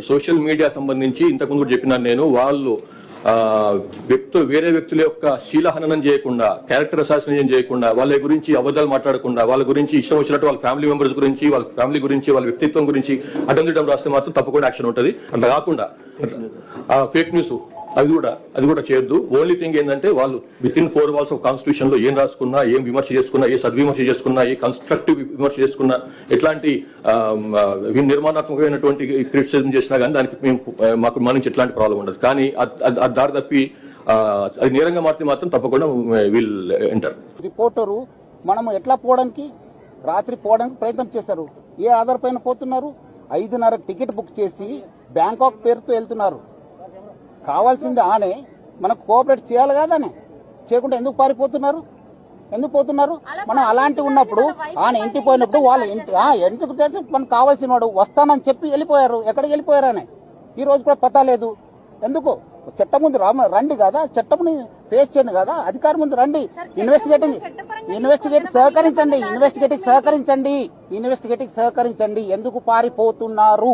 Social media సంబంధించి ఇంతకుముందు చెప్పినాను నేను, వాళ్ళు వేరే వ్యక్తుల యొక్క శీలహననం చేయకుండా, క్యారెక్టర్ అసాసినేషన్ చేయకుండా, వాళ్ళ గురించి అబద్ధాలు మాట్లాడకుండా, వాళ్ళ గురించి ఇష్టం వచ్చినట్టు వాళ్ళ ఫ్యామిలీ మెంబర్స్ గురించి, వాళ్ళ ఫ్యామిలీ గురించి, వాళ్ళ వ్యక్తిత్వం గురించి అడ్డం రాస్తే మాత్రం తప్పకుండా యాక్షన్ ఉంటుంది. అట్లా కాకుండా ఫేక్ న్యూస్ అది కూడా చేయొద్దు. ఓన్లీ థింగ్ ఏంటంటే వాళ్ళు with in 4 walls of constitution లో ఏం రాసుకున్నా, ఏం విమర్శ చేసుకున్నా, ఏ సద్విమర్శ చేసుకున్నా, ఏ కన్స్ట్రక్టివ్ విమర్శ చేసుకున్నా, ఎట్లాంటి నిర్మాణాత్మకమైనటువంటి క్రిటిసిజం చేసినా కానీ దానికి మాకు నుంచి ఎట్లాంటి ప్రాబ్లం ఉండదు. కానీ అది దారి తప్పి అది నేరంగా మారితే మాత్రం తప్పకుండా విల్ ఎంటర్. రిపోర్టరు మనం ఎట్లా పోవడానికి రాత్రి పోవడానికి ప్రయత్నం చేశారు. ఏ ఆధార్ పైన పోతున్నారు? 5:30 టికెట్ బుక్ చేసి బ్యాంకాక్ పేరుతో వెళ్తున్నారు. కావాల్సింది ఆనే మనకు కోఆపరేట్ చేయాలి కాదనే, చేయకుండా ఎందుకు పారిపోతున్నారు? ఎందుకు పోతున్నారు? మనం అలాంటి ఉన్నప్పుడు ఆయన ఇంటికి పోయినప్పుడు వాళ్ళు ఎందుకు మనకు కావాల్సిన వాడు వస్తానని చెప్పి వెళ్ళిపోయారు. ఎక్కడికి వెళ్ళిపోయారనే ఈ రోజు కూడా పతా లేదు. ఎందుకు? చట్టం ముందు రండి కదా, చట్టంని ఫేస్ చేయండి కదా, అధికారం ముందు రండి. ఇన్వెస్టిగేటింగ్ సహకరించండి. ఎందుకు పారిపోతున్నారు?